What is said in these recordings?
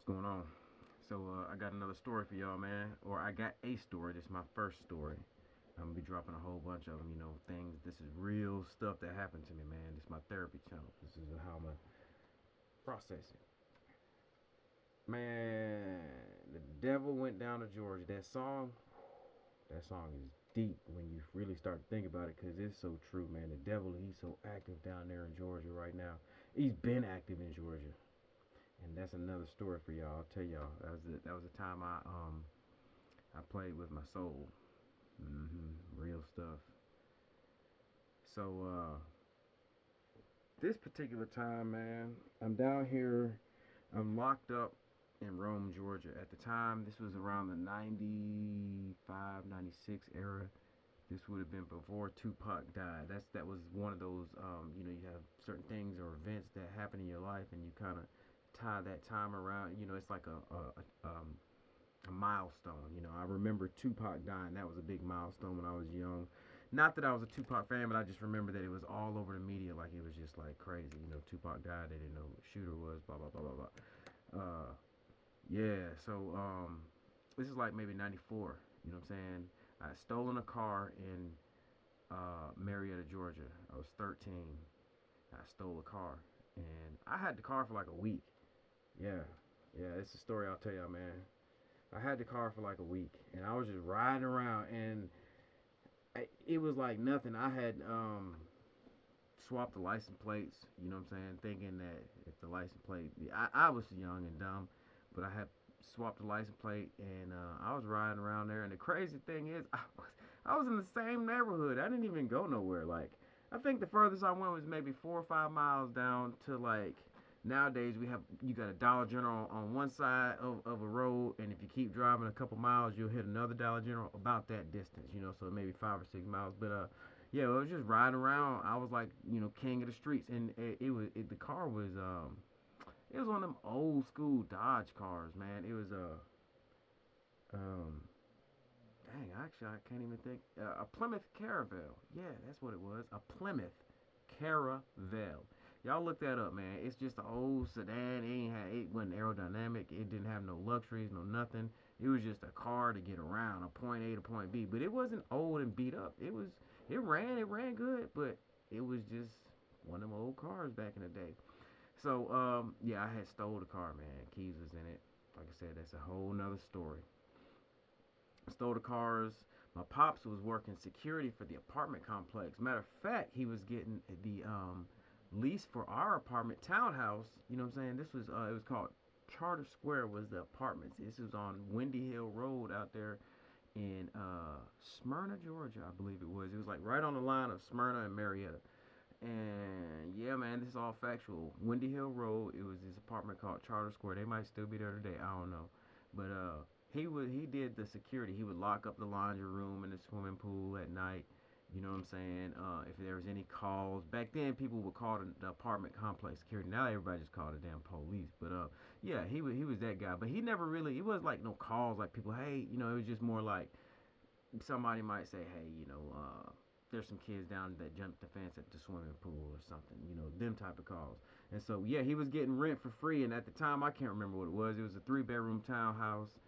going on? So I got another story for y'all, man. Or I got a story. This is my first story. I'm gonna be dropping a whole bunch of them. Things. This is real stuff that happened to me, man. This is my therapy channel. This is how I'm gonna process it. Man, the devil went down to Georgia. That song is deep when you really start to think about it, cause it's so true, man. The devil, he's so active down there in Georgia right now. He's been active in Georgia, and that's another story for y'all. I'll tell y'all. That was the time I played with my soul. Real stuff. So this particular time, man, I'm down here. I'm locked up in Rome, Georgia. At the time, this was around the 95, 96 era. This would have been before Tupac died. That was one of those. You have certain things or events that happen in your life, and you kind of tie that time around. It's like a milestone. I remember Tupac dying. That was a big milestone when I was young. Not that I was a Tupac fan, but I just remember that it was all over the media, like it was just like crazy. Tupac died. They didn't know who the shooter was. Blah blah blah blah blah. Yeah. So this is like maybe '94. You know what I'm saying? I had stolen a car in Marietta, Georgia. I was 13. I stole a car, and I had the car for like a week. Yeah, yeah. It's a story I'll tell y'all, man. I had the car for like a week, and I was just riding around, and it was like nothing. I had swapped the license plates. You know what I'm saying? Thinking that if the license plate, I was young and dumb, but I had swapped the license plate, and I was riding around there. And the crazy thing is, I was in the same neighborhood. I didn't even go nowhere. Like, I think the furthest I went was maybe 4 or 5 miles down to like. Nowadays you got a Dollar General on one side of a road, and if you keep driving a couple miles, you'll hit another Dollar General about that distance. So maybe 5 or 6 miles. But yeah, I was just riding around. I was like, king of the streets, and the car was it was one of them old school Dodge cars, man. It was um dang, actually I can't even think, a Plymouth Caravel. Yeah, that's what it was, a Plymouth Caravel. Y'all look that up, man. It's just an old sedan. It wasn't aerodynamic. It didn't have no luxuries, no nothing. It was just a car to get around, a point A to point B. But it wasn't old and beat up. It ran good, but it was just one of them old cars back in the day. So yeah, I had stole the car, man. Keys was in it. Like I said, that's a whole nother story. Stole the cars. My pops was working security for the apartment complex. Matter of fact, he was getting the lease for our apartment townhouse. You know what I'm saying? This was it was called Charter Square was the apartments. This was on Windy Hill Road out there in Smyrna, Georgia, I believe it was. It was like right on the line of Smyrna and Marietta. And yeah, man, this is all factual. Windy Hill Road. It was this apartment called Charter Square. They might still be there today. I don't know, but he did the security. He would lock up the laundry room and the swimming pool at night. You know what I'm saying? If there was any calls back then, people would call the apartment complex security. Now everybody just called the damn police. But yeah, he was that guy. But he never really. It was like no calls like people. Hey, it was just more like somebody might say, hey, there's some kids down that jumped the fence at the swimming pool or something, them type of calls. And so, yeah, he was getting rent for free. And at the time, I can't remember what it was. It was a 3 bedroom townhouse.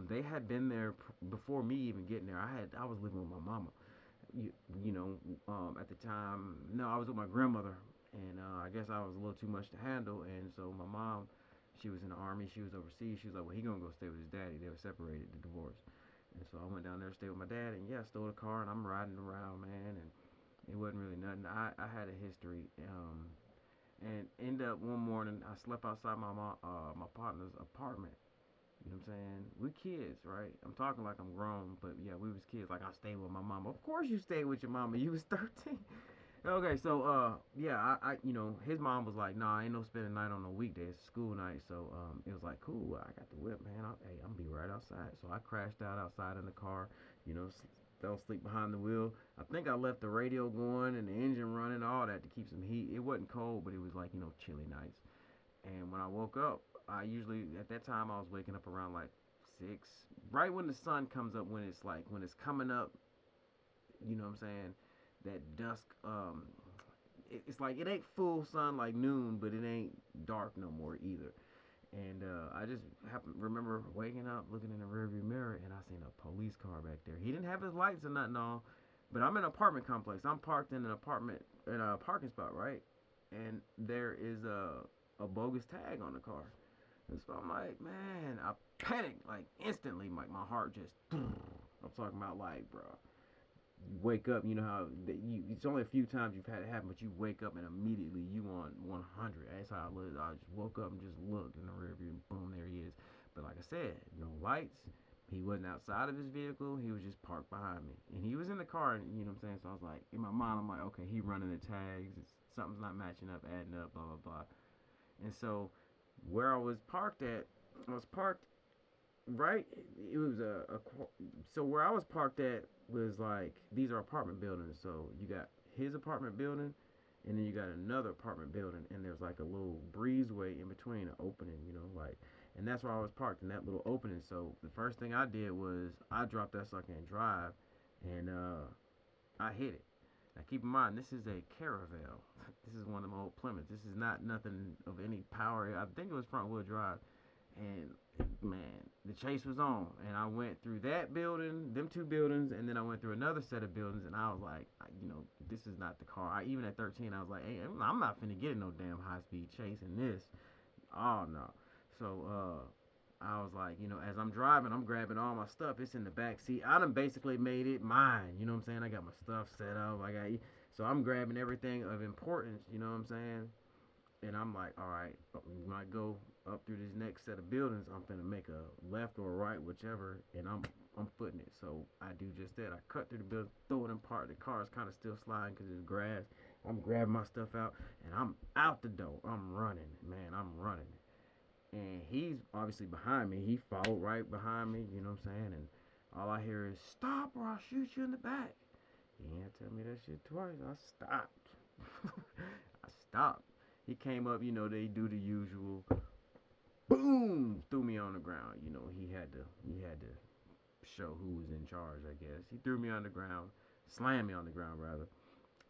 They had been there before me even getting there. I was living with my mama. At the time, no, I was with my grandmother, and I guess I was a little too much to handle. And so my mom, she was in the army. She was overseas. She was like, well, he gonna go stay with his daddy. They were separated, the divorce. And so I went down there to stay with my dad, and yeah, I stole a car, and I'm riding around, man, and it wasn't really nothing. I had a history, and end up one morning I slept outside my partner's apartment. You know what I'm saying? We kids, right? I'm talking like I'm grown, but yeah, we was kids. Like I stayed with my mama. Of course you stayed with your mama. You was 13. Okay, so yeah, his mom was like, nah, ain't no spending night on a weekday. It's a school night. So it was like, cool. I got the whip, man. Hey, I'm gonna be right outside. So I crashed out outside in the car. You know, fell asleep behind the wheel. I think I left the radio going and the engine running, all that to keep some heat. It wasn't cold, but it was like chilly nights. And when I woke up, I usually at that time I was waking up around like 6, right when the sun comes up. When it's coming up, you know what I'm saying? That dusk, it's like it ain't full sun like noon, but it ain't dark no more either. And I just remember waking up, looking in the rearview mirror, and I seen a police car back there. He didn't have his lights or nothing on, but I'm in an apartment complex. I'm parked in an apartment in a parking spot, right? And there is a bogus tag on the car. And so I'm like, man, I panicked like instantly. Like my heart just. I'm talking about like, bro. You wake up, you know how it's only a few times you've had it happen, but you wake up and immediately you on 100. That's how I looked. I just woke up and just looked in the rear view, and boom, there he is. But like I said, no lights. He wasn't outside of his vehicle. He was just parked behind me, and he was in the car. And you know what I'm saying. So I was like, in my mind, I'm like, okay, he running the tags. Something's not matching up, adding up, blah blah blah. And so where I was parked at, I was parked right. It was so where I was parked at was like these are apartment buildings. So you got his apartment building, and then you got another apartment building, and there's like a little breezeway in between, an opening, you know, like, and that's where I was parked in that little opening. So the first thing I did was I dropped that sucker in drive, and I hit it. Now keep in mind, this is a Caravel. This is one of them old Plymouths. This is not nothing of any power. I think it was front wheel drive, and man, the chase was on, and I went through that building, them two buildings, and then I went through another set of buildings, and I was like, you know, this is not the car. Even at 13, I was like, hey, I'm not finna get in no damn high speed chase in this. Oh no. So I was like, you know, as I'm driving, I'm grabbing all my stuff. It's in the back seat. I done basically made it mine. You know what I'm saying? I got my stuff set up. So I'm grabbing everything of importance. You know what I'm saying? And I'm like, all right, when I go up through this next set of buildings, I'm gonna make a left or a right, whichever, and I'm footing it. So I do just that. I cut through the building, throw it in park. The car is kind of still sliding because it's grass. I'm grabbing my stuff out, and I'm out the door. I'm running, man. I'm running, and he's obviously behind me. He followed right behind me. You know what I'm saying? And all I hear is stop, or I'll shoot you in the back. He ain't tell me that shit twice. I stopped. I stopped. He came up, you know, they do the usual. Boom! Threw me on the ground. You know, he had to show who was in charge, I guess. He threw me on the ground, slammed me on the ground rather.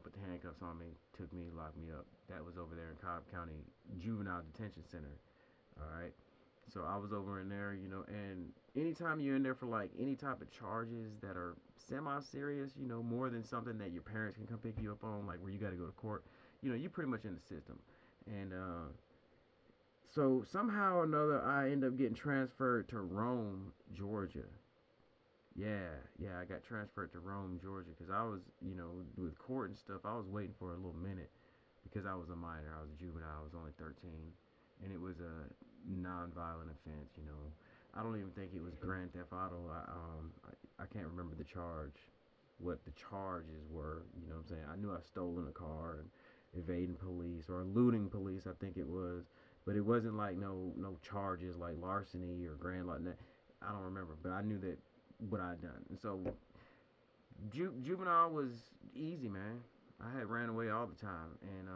Put the handcuffs on me, took me, locked me up. That was over there in Cobb County Juvenile Detention Center. All right. So I was over in there, you know, and anytime you're in there for like any type of charges that are semi-serious, you know, more than something that your parents can come pick you up on, like where you got to go to court, you know, you're pretty much in the system. And so somehow or another, I end up getting transferred to Rome, Georgia. Yeah, I got transferred to Rome, Georgia, because I was, you know, with court and stuff, I was waiting for a little minute because I was a minor, I was a juvenile, I was only 13, and it was a non-violent offense, you know. I don't even think it was Grand Theft Auto. I can't remember the charge, what the charges were, you know what I'm saying. I knew I stolen a car and evading police or eluding police, I think it was, but it wasn't like no charges like larceny or grand like that. I don't remember, but I knew that what I'd done. And so juvenile was easy, man. I had ran away all the time, and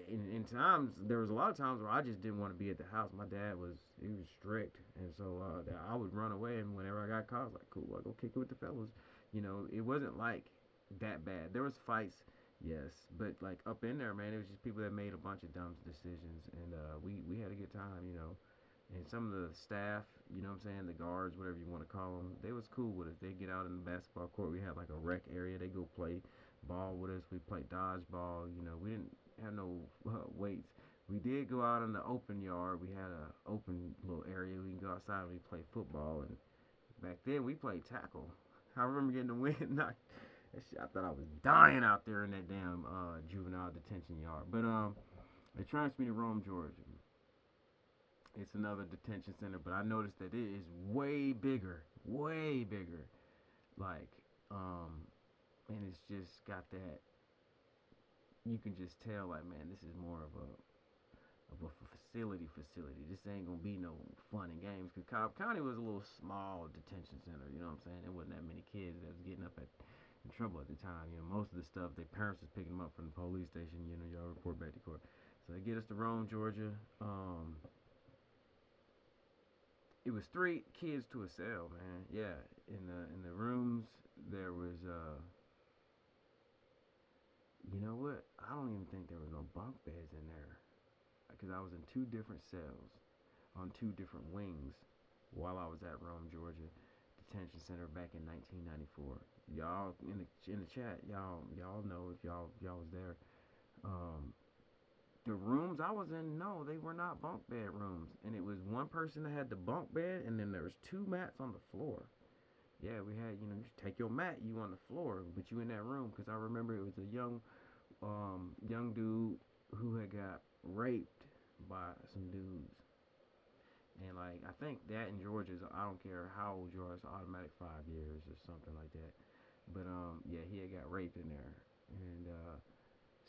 in times there was a lot of times where I just didn't want to be at the house. My dad he was strict, and so I would run away, and whenever I got caught, I was like, cool, I'll go kick it with the fellas. You know, it wasn't like that bad. There was fights, yes, but like up in there, man, it was just people that made a bunch of dumb decisions, and we had a good time, you know. And some of the staff, you know what I'm saying, the guards, whatever you want to call them, they was cool with us. They get out in the basketball court. We had like a rec area. They go play ball with us. We played dodgeball. You know, we didn't have no weights. We did go out in the open yard. We had a open little area. We can go outside and we play football. And back then we played tackle. I remember getting the wind knocked. That shit, I thought I was dying out there in that damn juvenile detention yard. But they transferred me to Rome, Georgia. It's another detention center, but I noticed that it is way bigger, way bigger. Like, and it's just got that. You can just tell, like, man, this is more of a facility. This ain't gonna be no fun and games. Cause Cobb County was a little small detention center. You know what I'm saying? There wasn't that many kids that was getting up in trouble at the time. You know, most of the stuff their parents was picking them up from the police station. You know, y'all report back to court. So they get us to Rome, Georgia. It was 3 kids to a cell, man. Yeah, in the rooms there was you know what? I don't even think there was no bunk beds in there because I was in 2 different cells. on 2 different wings while I was at Rome, Georgia Detention Center back in 1994. Y'all in the chat, y'all know if y'all was there. Um, the rooms I was in, no, they were not bunk bed rooms, and it was one person that had the bunk bed, and then there was 2 mats on the floor. Yeah, we had, you take your mat, you on the floor, but you in that room, because I remember it was a young dude who had got raped by some dudes. And like I think that in Georgia is, I don't care how old you are, it's automatic 5 years or something like that. But yeah, he had got raped in there, and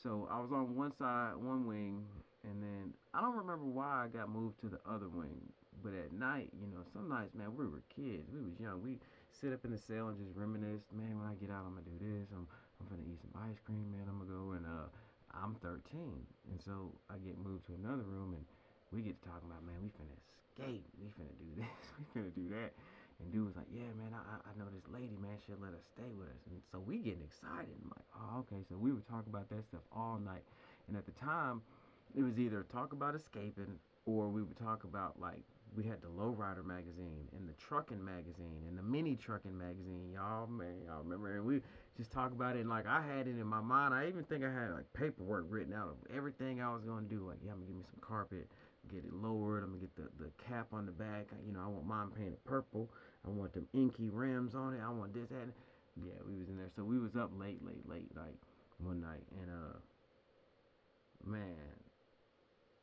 so I was on one side, one wing, and then I don't remember why I got moved to the other wing. But at night, some nights, man, we were kids, we was young, we sit up in the cell and just reminisce. Man, when I get out, I'm gonna do this. I'm gonna eat some ice cream, man. I'm gonna go and I'm 13, and so I get moved to another room, and we get to talking about, man, we finna escape, we finna do this, we finna do that. And dude was like, yeah, man, I know this lady, man, she'll let us stay with us. And so we getting excited. I'm like, oh, okay. So we would talk about that stuff all night. And at the time, it was either talk about escaping, or we would talk about, like, we had the Lowrider magazine and the trucking magazine and the mini trucking magazine. Y'all, man, y'all remember? And we just talk about it. And like, I had it in my mind. I even think I had like paperwork written out of everything I was going to do. Like, yeah, I'm going to give me some carpet, get it lowered. I'm going to get the cap on the back. I want mine painted purple. I want them inky rims on it. I want this, that. And yeah, we was in there. So we was up late, like one night. And, man,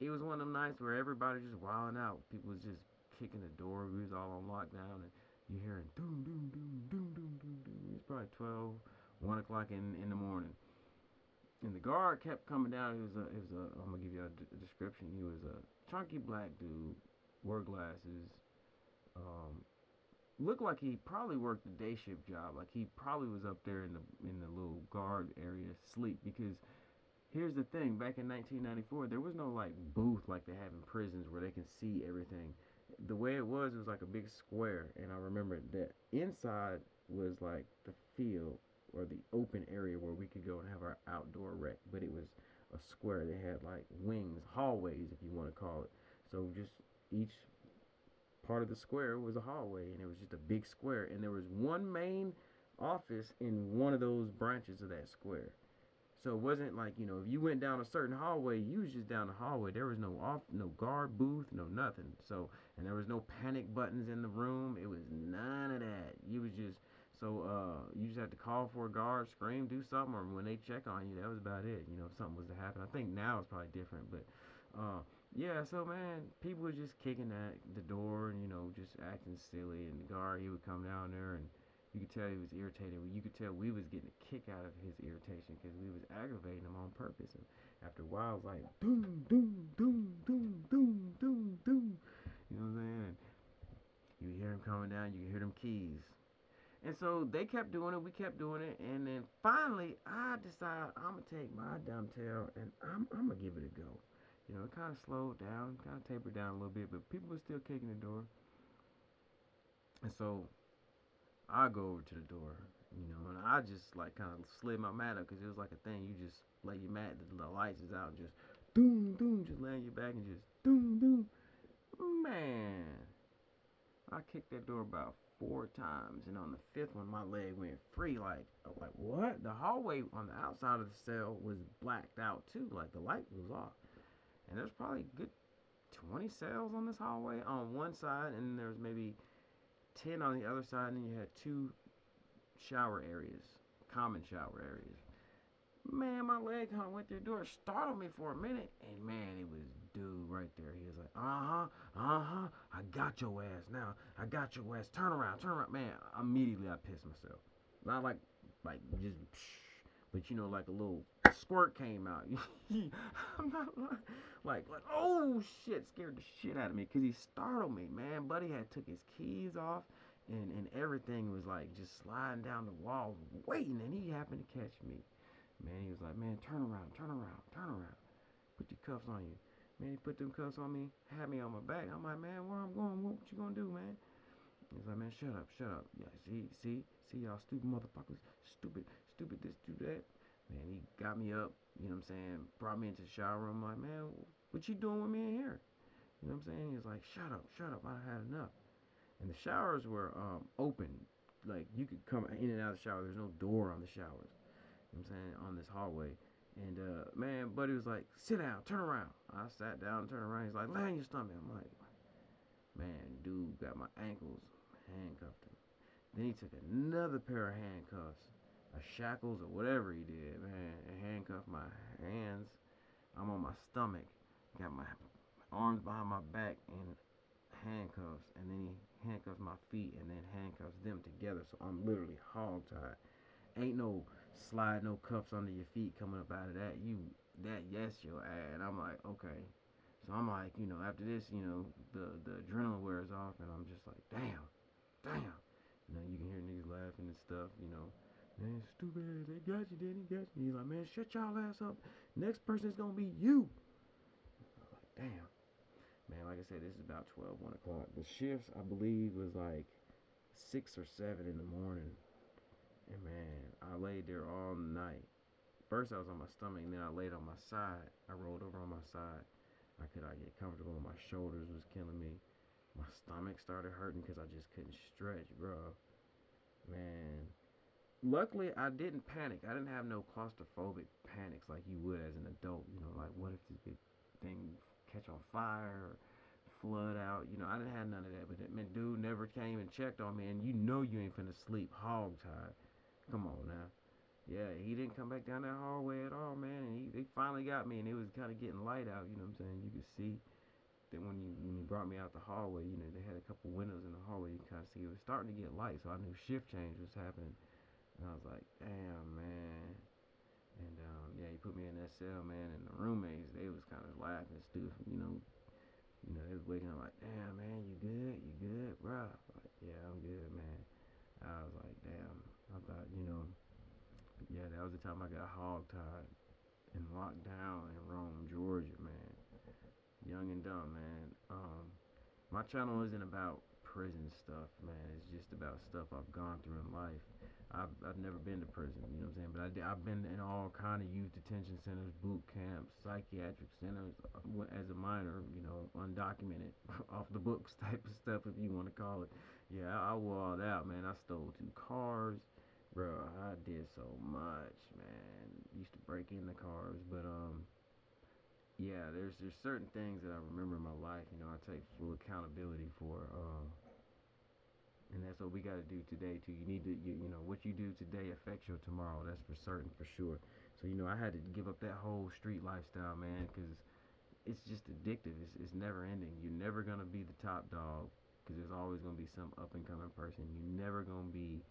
it was one of them nights where everybody just wilding out. People was just kicking the door. We was all on lockdown, and you hearing doom, doom, doom, doom, doom, doom, doom. It's probably 12, 1 o'clock in the morning. And the guard kept coming down. I'm gonna give you a description. He was a chunky black dude, wore glasses, um, looked like he probably worked a day shift job. Like he probably was up there in the little guard area asleep, because here's the thing, back in 1994 there was no like booth like they have in prisons where they can see everything. The way it was like a big square, and I remember that inside was like the field or the open area where we could go and have our outdoor rec, but it was a square. They had like wings, hallways if you want to call it. So just each part of the square was a hallway, and it was just a big square, and there was one main office in one of those branches of that square. So it wasn't like, if you went down a certain hallway, you was just down the hallway. There was no guard booth, no nothing. So, and there was no panic buttons in the room. It was none of that. You was just, so you just had to call for a guard, scream, do something, or when they check on you, that was about it. If something was to happen. I think now it's probably different, but yeah. So man, people were just kicking at the door and just acting silly, and the guard, he would come down there, and you could tell he was irritated. You could tell we was getting a kick out of his irritation, because we was aggravating him on purpose. And after a while, it was like doom, doom, doom, doom, doom, doom, doom. You know what I'm saying? And you hear him coming down. You hear them keys. And so they kept doing it. We kept doing it. And then finally, I decided I'm gonna take my dumb tail and I'm gonna give it a go. It kind of slowed down, kind of tapered down a little bit, but people were still kicking the door. And so I go over to the door, and I just like kind of slid my mat up, because it was like a thing. You just lay your mat, the lights is out, just doom, doom, just lay on your back and just doom, doom. Man, I kicked that door about 4 times, and on the fifth one, my leg went free. Like what? The hallway on the outside of the cell was blacked out too. Like the light was off, and there's probably a good 20 cells on this hallway on one side, and there's maybe 10 on the other side, and then you had 2 shower areas, common shower areas. Man, my leg kind of went through the door, startled me for a minute, and man, it was dude right there. He was like, I got your ass now. I got your ass. Turn around. Man, immediately I pissed myself. Not like just, but like a little squirt came out. I'm not like, oh shit, scared the shit out of me, because he startled me, man. Buddy had took his keys off, and everything was like just sliding down the walls, waiting, and he happened to catch me. Man, he was like, man, turn around. Put your cuffs on you. Man, he put them cuffs on me, had me on my back. I'm like, man, where I'm going? What you gonna do, man? He's like, man, shut up. Yeah, see, y'all stupid motherfuckers. Stupid this, stupid that. Man, he got me up, you know what I'm saying? Brought me into the shower room. I'm like, man, what you doing with me in here? You know what I'm saying? He was like, shut up, I had enough. And the showers were open. Like, you could come in and out of the shower. There's no door on the showers. You know what I'm saying? On this hallway. And, man, buddy was like, sit down, turn around. I sat down, turned around. He's like, lay on your stomach. I'm like, man, dude got my ankles, handcuffed him. Then he took another pair of handcuffs, shackles or whatever he did, man, and handcuffed my hands. I'm on my stomach, got my arms behind my back and handcuffs, and then he handcuffs my feet and then handcuffs them together, so I'm literally hog-tied. Ain't no slide, no cuffs under your feet coming up out of that. Yes, your ass. And I'm like, okay. So I'm like, after this, the adrenaline wears off, and I'm just like, damn. You can hear niggas laughing and stuff, man, stupid ass, they got you, Danny, got you. He's like, man, shut y'all ass up. Next person is gonna be you. I was like, damn. Man, like I said, this is about 12, 1 o'clock. The shifts, I believe, was like 6 or 7 in the morning. And man, I laid there all night. First I was on my stomach, and then I laid on my side. I rolled over on my side. I could not get comfortable. My shoulders was killing me. My stomach started hurting because I just couldn't stretch, bro. Man. Luckily, I didn't panic. I didn't have no claustrophobic panics like you would as an adult. Like, what if this big thing catch on fire or flood out? I didn't have none of that. But that man, dude never came and checked on me. And you ain't finna sleep hog-tied. Come on now. Yeah, he didn't come back down that hallway at all, man. And they finally got me, and it was kind of getting light out. You know what I'm saying? You could see that when you brought me out the hallway, they had a couple windows in the hallway. You could kind of see it was starting to get light, so I knew shift change was happening. And I was like, damn, man. And yeah, he put me in that cell, man. And the roommates, they was kind of laughing and stuff. They was waking up like, damn, man, you good? You good, bro? Like, yeah, I'm good, man. I was like, damn. I thought, yeah, that was the time I got hog-tied and locked down in Rome, Georgia, man. Young and dumb, man. My channel isn't about prison stuff, man. It's just about stuff I've gone through in life. I've never been to prison, you know what I'm saying? But I've been in all kind of youth detention centers, boot camps, psychiatric centers as a minor, undocumented, off the books type of stuff, if you want to call it. Yeah, I walled out, man. I stole 2 cars. Bro, I did so much, man. Used to break in the cars, but yeah, there's certain things that I remember in my life, I take full accountability for, and that's what we got to do today too. You need to, what you do today affects your tomorrow. That's for certain, for sure. So I had to give up that whole street lifestyle, man, because it's just addictive. It's never ending. You're never gonna be the top dog, because there's always gonna be some up and coming person. You're never gonna be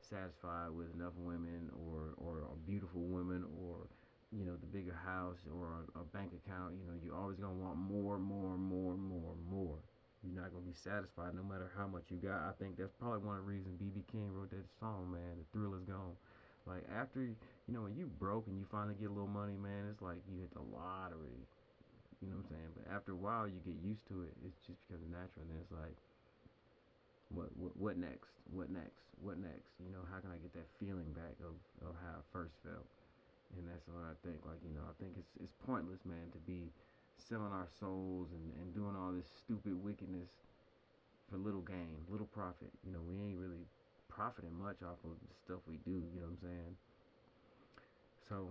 satisfied with enough women or a beautiful woman or the bigger house or a bank account. You're always gonna want more. You're not gonna be satisfied no matter how much you got. I think that's probably one of the reasons B.B. King wrote that song, man. The thrill is gone. Like, after when you broke and you finally get a little money, man, it's like you hit the lottery. You know what I'm saying? But after a while, you get used to it. It's just because it's natural, and then it's like, what next? What next? How can I get that feeling back of how I first felt? And that's what I think. Like, I think it's pointless, man, to be selling our souls and doing all this stupid wickedness for little gain, little profit. We ain't really profiting much off of the stuff we do, you know what I'm saying? So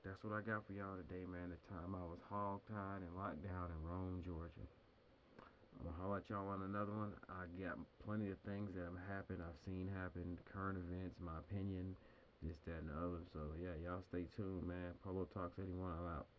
that's what I got for y'all today, man. The time I was hog-tied and locked down in Rome, Georgia. I'm gonna holler at y'all on another one. I got plenty of things that have happened, I've seen happen, current events, my opinion, this, that, and the other. So yeah, y'all stay tuned, man. Polo Talks 81, I'm out.